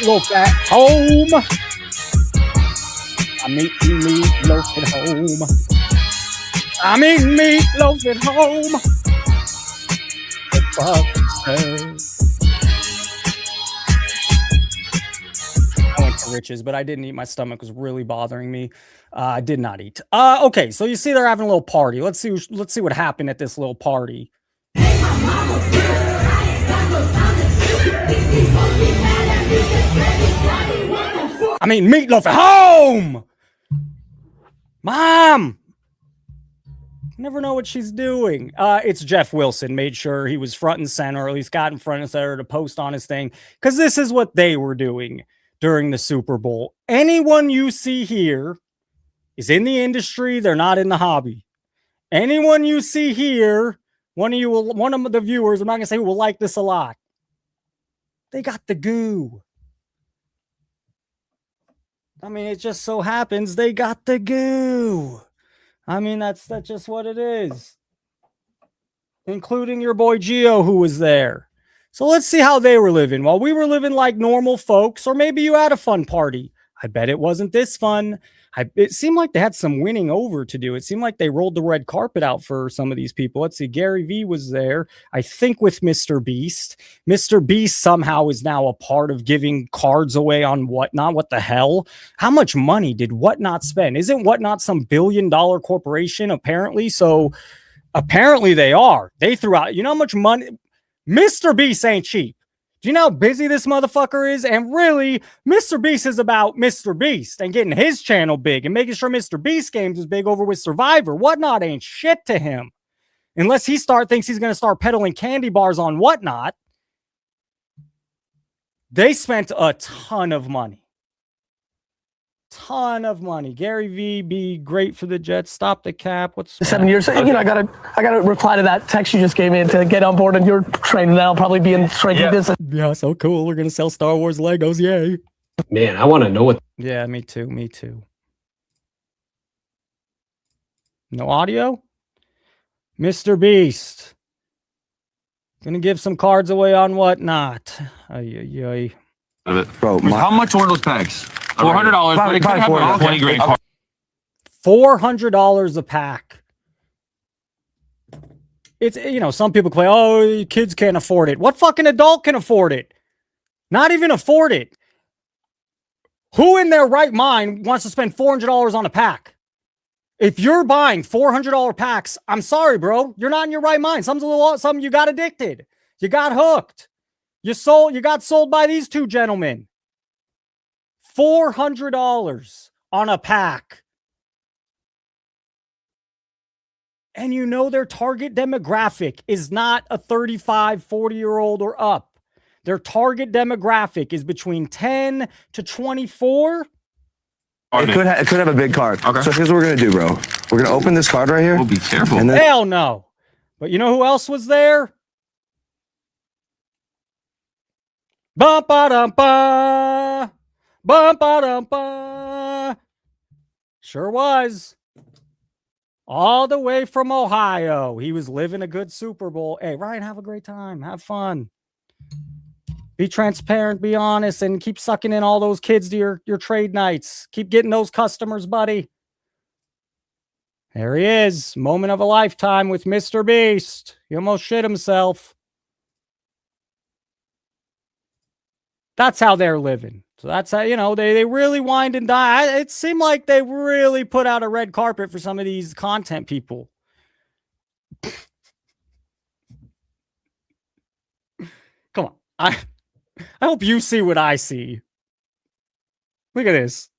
meatloaf at home. I'm eating meatloaf at home. I'm eating meatloaf at home. I went to Rich's, but I didn't eat. My stomach was really bothering me. I did not eat. Okay, so you see they're having a little party. Let's see what happened at this little party. I mean, meatloaf at home! Mom! Never know what she's doing. It's Jeff Wilson. Made sure he was front and center, or at least got in front and center to post on his thing, because this is what they were doing during the Super Bowl. Anyone you see here is in the industry. They're not in the hobby. Anyone you see here, one of the viewers, I'm not going to say who will like this a lot. They got the goo. I mean, it just so happens they got the goo. I mean, that's just what it is. Including your boy Gio, who was there. So let's see how they were living. While we were living like normal folks, or maybe you had a fun party. I bet it wasn't this fun. It seemed like they had some winning over to do. It seemed like they rolled the red carpet out for some of these people. Let's see. Gary V was there, I think, with Mr. Beast. Mr. Beast somehow is now a part of giving cards away on Whatnot. What the hell? How much money did Whatnot spend? Isn't Whatnot some billion-dollar corporation, apparently? So apparently they are. They threw out, you know how much money? Mr. Beast ain't cheap. Do you know how busy this motherfucker is? And really, Mr. Beast is about Mr. Beast and getting his channel big and making sure Mr. Beast games is big over with Survivor. Whatnot ain't shit to him. Unless he thinks he's going to start peddling candy bars on Whatnot. They spent a ton of money. Ton of money. Gary V, be great for the Jets. Stop the cap. What's 7 years? You know, I gotta reply to that text you just gave me to get on board, and you're training now, probably be in striking distance. Yeah, so cool. We're gonna sell Star Wars Legos. Yay. Man, I want to know what. Yeah, me too. Me too. No audio? Mr. Beast. Gonna give some cards away on Whatnot. Bro, how much were those packs? $400. $400 a pack. It's, you know, some people claim, oh, kids can't afford it. What fucking adult can afford it? Not even afford it. Who in their right mind wants to spend $400 on a pack? If you're buying $400 packs, I'm sorry, bro. You're not in your right mind. Something you got addicted. You got hooked. You got sold by these two gentlemen. $400 on a pack. And you know their target demographic is not a 35, 40-year-old or up. Their target demographic is between 10 to 24. It could have a big card. Okay. So here's what we're going to do, bro. We're going to open this card right here. We'll be careful. And then hell no. But you know who else was there? Bum-ba-dum-ba. Bum-ba-dum-ba. Sure was. All the way from Ohio. He was living a good Super Bowl. Hey, Ryan, have a great time. Have fun. Be transparent, be honest, and keep sucking in all those kids to your trade nights. Keep getting those customers, buddy. There he is. Moment of a lifetime with Mr. Beast. He almost shit himself. That's how they're living. So that's how, you know, they really wind and dine. It seemed like they really put out a red carpet for some of these content people. Come on. I hope you see what I see. Look at this.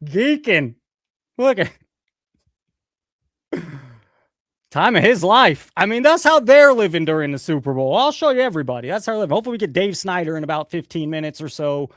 Geeking. Look at time of his life. I mean, that's how they're living during the Super Bowl. I'll show you everybody. That's how they're living. Hopefully we get Dave Snyder in about 15 minutes or so.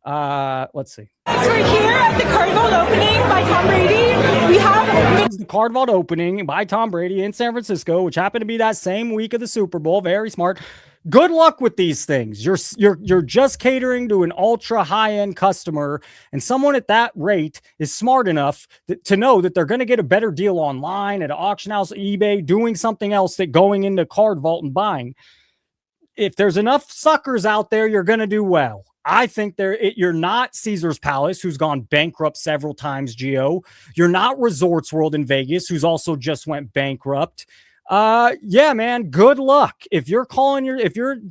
Let's see. We're here at the card vault opening by Tom Brady. We have the card vault opening by Tom Brady in San Francisco, which happened to be that same week of the Super Bowl. Very smart. Good luck with these things. You're just catering to an ultra high-end customer, and someone at that rate is smart enough to know that they're going to get a better deal online at an auction house, eBay, doing something else that going into card vault and buying. if there's enough suckers out there, you're going to do well. I think you're not Caesar's Palace, who's gone bankrupt several times, Gio. You're not Resorts World in Vegas, who's also just went bankrupt. Yeah, man, good luck. If you're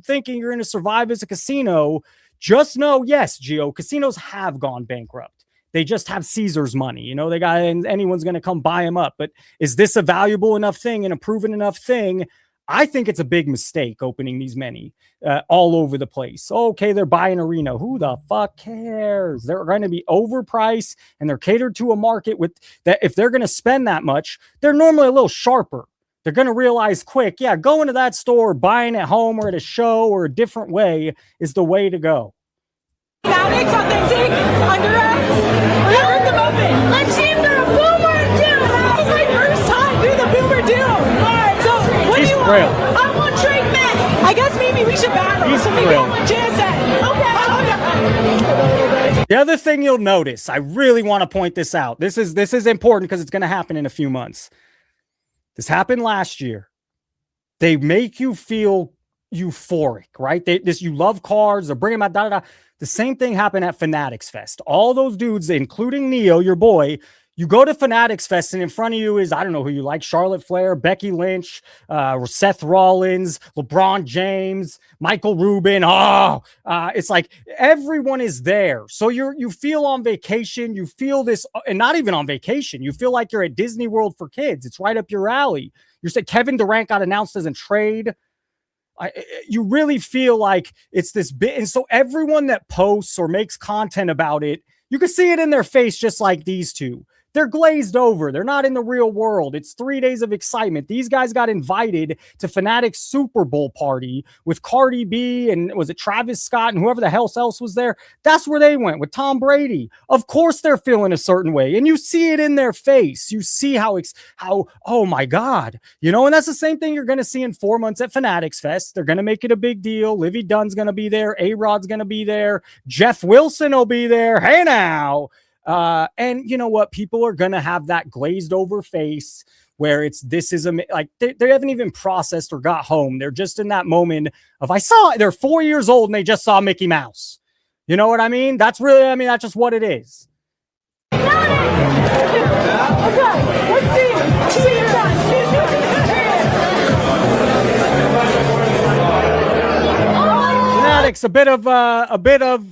thinking you're going to survive as a casino, just know, yes, Gio, casinos have gone bankrupt. They just have Caesar's money. You know, anyone's going to come buy them up. But is this a valuable enough thing and a proven enough thing? I think it's a big mistake opening these many all over the place. Okay, they're buying arena. Who the fuck cares? They're going to be overpriced and they're catered to a market with that. If they're going to spend that much, they're normally a little sharper. They're going to realize quick, yeah, going to that store, buying at home or at a show or a different way is the way to go. Fanatics, authentic, under us. We're gonna rip them open. Let's see if they're a boomer too. This is my first time doing the boomer do. Alright, so what do you want? I want Drake Mack. I guess maybe we should battle. So maybe I want JSN. Okay. The other thing you'll notice, I really want to point this out. This is important because it's going to happen in a few months. This happened last year. They make you feel euphoric, right? You love cards, they're bringing them out, The same thing happened at Fanatics Fest. All those dudes, including Neo, your boy, you go to Fanatics Fest and in front of you is, I don't know who you like, Charlotte Flair, Becky Lynch, Seth Rollins, LeBron James, Michael Rubin. It's like everyone is there. So you feel on vacation. You feel this, and not even on vacation. You feel like you're at Disney World for kids. It's right up your alley. You said Kevin Durant got announced as a trade. You really feel like it's this bit. And so everyone that posts or makes content about it, you can see it in their face, just like these two. They're glazed over. They're not in the real world. It's 3 days of excitement. These guys got invited to Fanatics Super Bowl party with Cardi B and was it Travis Scott and whoever the hell else was there. That's where they went with Tom Brady. Of course they're feeling a certain way. And you see it in their face. You see how, oh my God, you know, and that's the same thing you're going to see in 4 months at Fanatics Fest. They're going to make it a big deal. Livy Dunn's going to be there. A-Rod's going to be there. Jeff Wilson will be there. Hey now. And you know what? People are going to have that glazed over face where like they haven't even processed or got home. They're just in that moment of, they're 4 years old and they just saw Mickey Mouse. You know what I mean? That's just what it is. Okay, let's see. Fanatics, a bit of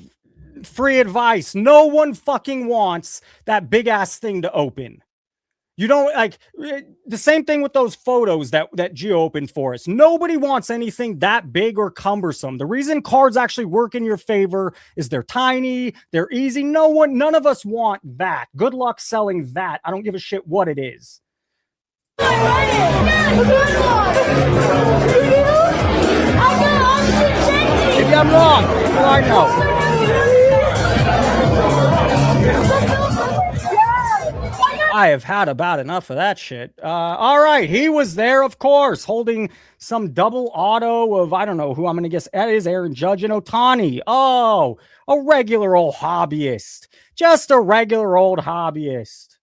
free advice. No one fucking wants that big ass thing to open. You don't like the same thing with those photos that Gio opened for us. Nobody wants anything that big or cumbersome. The reason cards actually work in your favor is they're tiny, they're easy. None of us want that. Good luck selling that. I don't give a shit what it is. Maybe I'm wrong. I know. I have had about enough of that shit. All right. He was there, of course, holding some double auto of, I don't know who I'm going to guess. That is Aaron Judge and Ohtani. Oh, a regular old hobbyist. Just a regular old hobbyist.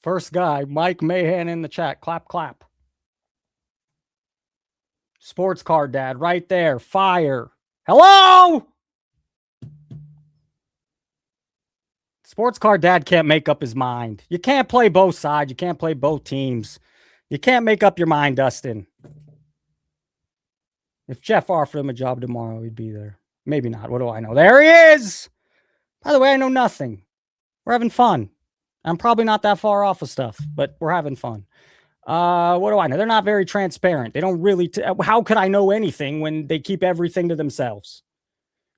First guy, Mike Mahan in the chat. Clap, clap. Sports card dad right there. Fire. Hello? Sports card dad can't make up his mind. You can't play both sides. You can't play both teams. You can't make up your mind, Dustin. If Jeff offered him a job tomorrow, he'd be there. Maybe not. What do I know? There he is. By the way, I know nothing. We're having fun. I'm probably not that far off of stuff, but we're having fun. What do I know? They're not very transparent. They don't really, how could I know anything when they keep everything to themselves?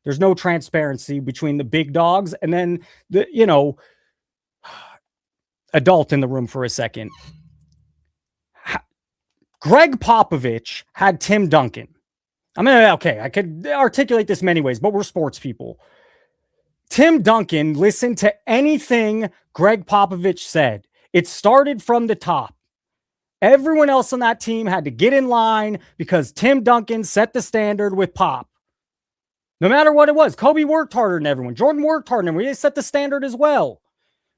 There's no transparency between the big dogs and then the, adult in the room for a second. Greg Popovich had Tim Duncan. I could articulate this many ways, but we're sports people. Tim Duncan listened to anything Greg Popovich said. It started from the top. Everyone else on that team had to get in line because Tim Duncan set the standard with Pop. No matter what it was, Kobe worked harder than everyone. Jordan worked harder than everyone. They set the standard as well.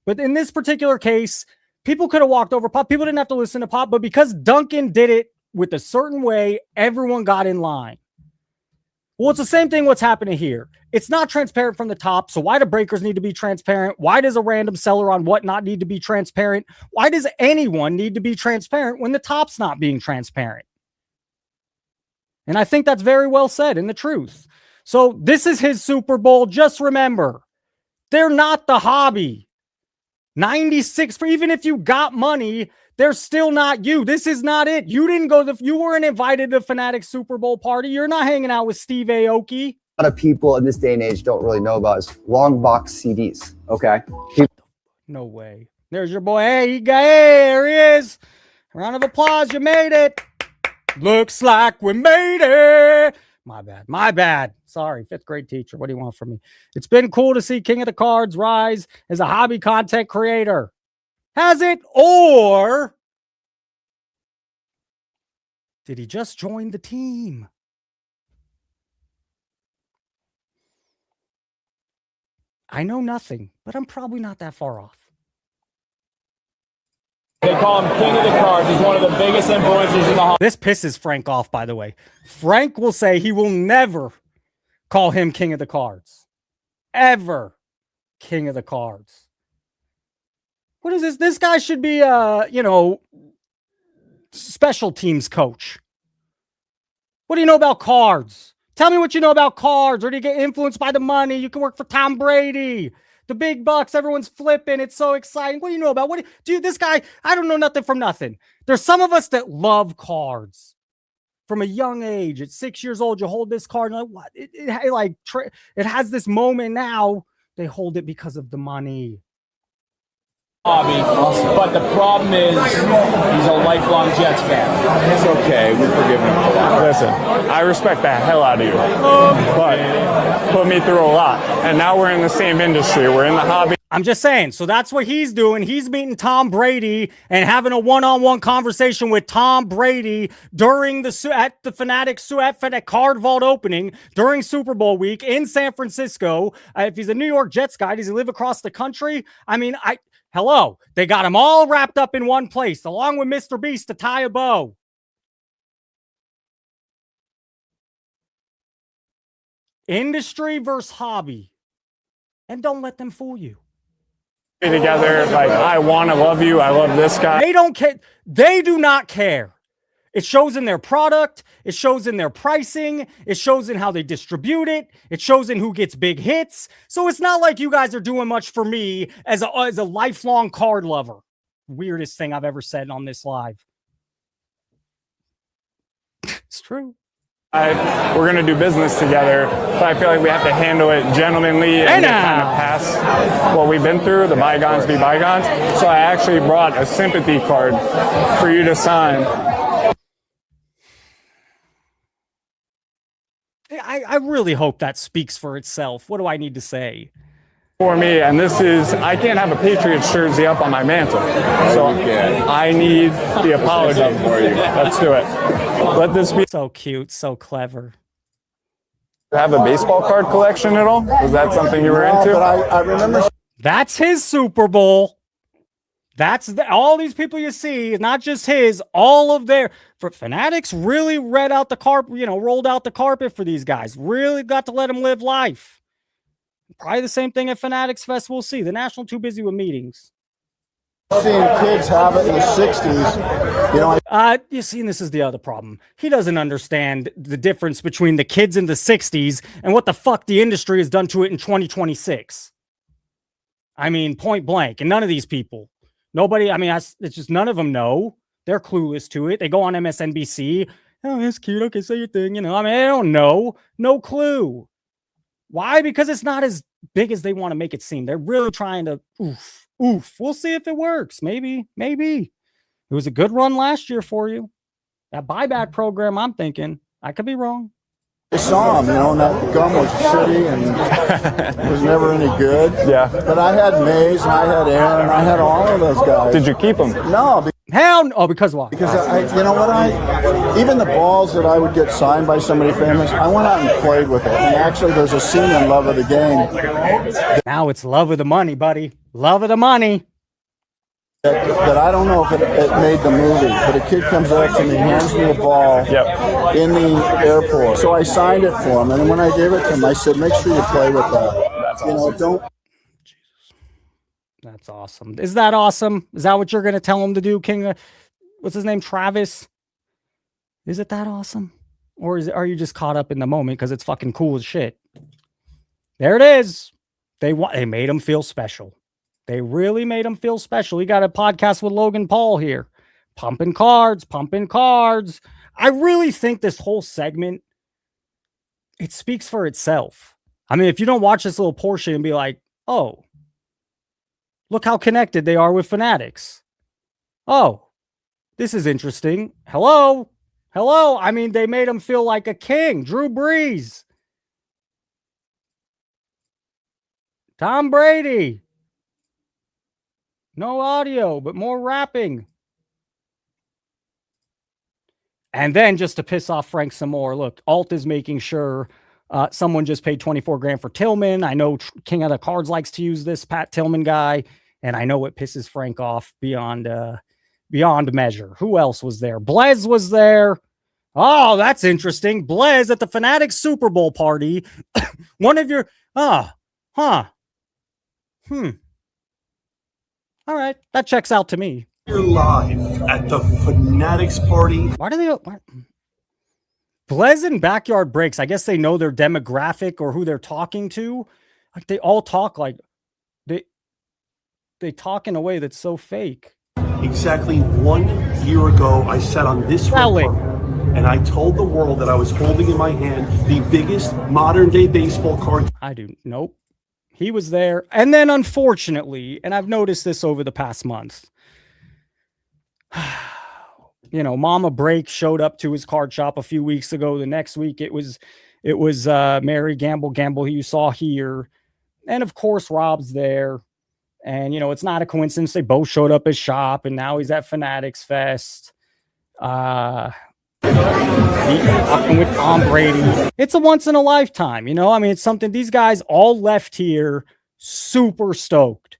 But in this particular case, people could have walked over Pop. People didn't have to listen to Pop, but because Duncan did it with a certain way, everyone got in line. Well, it's the same thing what's happening here. It's not transparent from the top, so why do breakers need to be transparent? Why does a random seller on whatnot need to be transparent? Why does anyone need to be transparent when the top's not being transparent? And I think that's very well said in the truth. So this is his Super Bowl. Just remember, they're not the hobby. 96, even if you got money, they're still not you. This is not it. You didn't go you weren't invited to the Fanatics Super Bowl party. You're not hanging out with Steve Aoki. A lot of people in this day and age don't really know about is long box CDs. Okay. No way. There's your boy. Hey, there he is. Round of applause. You made it. Looks like we made it. My bad. My bad. Sorry, 5th grade teacher. What do you want from me? It's been cool to see King of the Cards rise as a hobby content creator. Has it? Or did he just join the team? I know nothing, but I'm probably not that far off. They call him King of the Cards. He's one of the biggest influencers in the hobby. This pisses Frank off, by the way. Frank will say he will never call him King of the Cards. Ever King of the Cards. What is this? This guy should be special teams coach. What do you know about cards? Tell me what you know about cards. Or do you get influenced by the money? You can work for Tom Brady. The big bucks, everyone's flipping. It's so exciting. What do you know about? This guy, I don't know nothing from nothing. There's some of us that love cards. From a young age, at 6 years old, you hold this card and like, what? It has this moment now. They hold it because of the money. Hobby, but the problem is he's a lifelong Jets fan. It's okay. We forgive him for that. Listen, I respect the hell out of you, but put me through a lot. And now we're in the same industry. We're in the hobby. I'm just saying. So that's what he's doing. He's meeting Tom Brady and having a one-on-one conversation with Tom Brady during at the Fanatics card vault opening during Super Bowl week in San Francisco. If he's a New York Jets guy, does he live across the country? I mean, hello, they got them all wrapped up in one place, along with Mr. Beast to tie a bow. Industry versus hobby. And don't let them fool you. Together, like, I want to love you. I love this guy. They don't care. They do not care. It shows in their product. It shows in their pricing. It shows in how they distribute it. It shows in who gets big hits. So it's not like you guys are doing much for me as a lifelong card lover. Weirdest thing I've ever said on this live. It's true. We're going to do business together, but I feel like we have to handle it gentlemanly and kind of pass what we've been through, the bygones be bygones. So I actually brought a sympathy card for you to sign. I really hope that speaks for itself. What do I need to say? For me, and this is, I can't have a Patriots jersey up on my mantle, so I need the apology for you. Let's do it. Let this be. So cute, so clever. Have a baseball card collection at all? Was that something you were into? But I remember. That's his Super Bowl. That's all these people you see, not just his, all of their Fanatics really rolled out the carpet for these guys. Really got to let them live life. Probably the same thing at Fanatics Fest. We'll see. The National too busy with meetings. Seeing kids have it in the 60s, you see, and this is the other problem. He doesn't understand the difference between the kids in the 60s and what the fuck the industry has done to it in 2026. I mean, point blank. And none of these people, nobody, it's just none of them know. They're clueless to it. They go on MSNBC. Oh, it's cute. Okay, say your thing. They don't know. No clue. Why? Because it's not as big as they want to make it seem. They're really trying to oof. We'll see if it works. Maybe. It was a good run last year for you. That buyback program, I'm thinking. I could be wrong. I saw him, and that gum was shitty and was never any good. Yeah. But I had Mays, and I had Aaron, I had all of those guys. Did you keep them? No. Hell no. Oh, because why? Because even the balls that I would get signed by somebody famous, I went out and played with it. And actually, there's a scene in Love of the Game. Now it's love of the money, buddy. Love of the money. That I don't know if it made the movie, but a kid comes up to me, hands me a ball in the airport. So I signed it for him, and when I gave it to him, I said, make sure you play with that. Don't. That's awesome. Is that awesome? Is that what you're going to tell him to do, King? What's his name? Travis? Is it that awesome? Or are you just caught up in the moment because it's fucking cool as shit? There it is. They made him feel special. They really made him feel special. He got a podcast with Logan Paul here. Pumping cards. I really think this whole segment, it speaks for itself. I mean, if you don't watch this little portion and be like, oh, look how connected they are with Fanatics. Oh, this is interesting. Hello. I mean, they made him feel like a king. Drew Brees. Tom Brady. No audio, but more rapping. And then just to piss off Frank some more, look, Alt is making sure someone just paid 24 grand for Tillman. I know King of the Cards likes to use this Pat Tillman guy, and I know it pisses Frank off beyond measure. Who else was there? Blez was there. Oh, that's interesting. Blez at the Fanatics Super Bowl party. One of your all right, that checks out to me. You're live at the Fanatics party. Why do they? Blez and Backyard Breaks. I guess they know their demographic or who they're talking to. Like they all talk like they talk in a way that's so fake. Exactly 1 year ago, I sat on this carpet and I told the world that I was holding in my hand the biggest modern day baseball card. Nope. He was there. And then unfortunately, and I've noticed this over the past month, Mama Break showed up to his card shop a few weeks ago. The next week it was Mary Gamble who you saw here. And of course, Rob's there. And, it's not a coincidence. They both showed up at his shop and now he's at Fanatics Fest. Talking with Tom Brady. It's a once in a lifetime, it's something these guys all left here super stoked,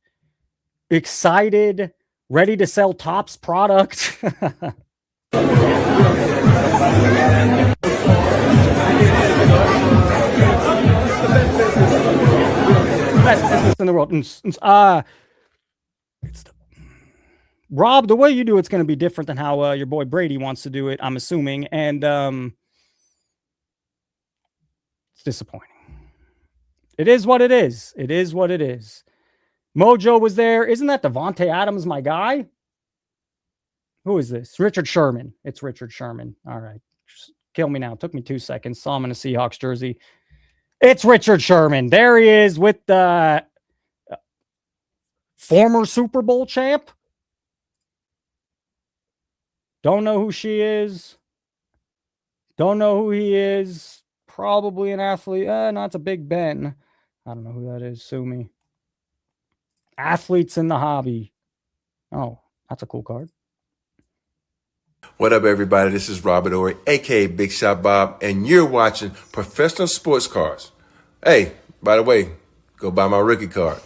excited, ready to sell Topps product. Best business in the world. Rob, the way you do it's going to be different than how your boy Brady wants to do it, I'm assuming. And it's disappointing. It is what it is. It is what it is. Mojo was there. Isn't that Devontae Adams, my guy? Who is this? Richard Sherman. It's Richard Sherman. All right. Just kill me now. It took me 2 seconds. Saw him in a Seahawks jersey. It's Richard Sherman. There he is with the former Super Bowl champ. Don't know who she is. Don't know who he is. Probably an athlete. No, it's a Big Ben. I don't know who that is. Sue me. Athletes in the hobby. Oh, that's a cool card. What up, everybody? This is Robert Ory, a.k.a. Big Shot Bob, and you're watching Professional Sports Cards. Hey, by the way, go buy my rookie card.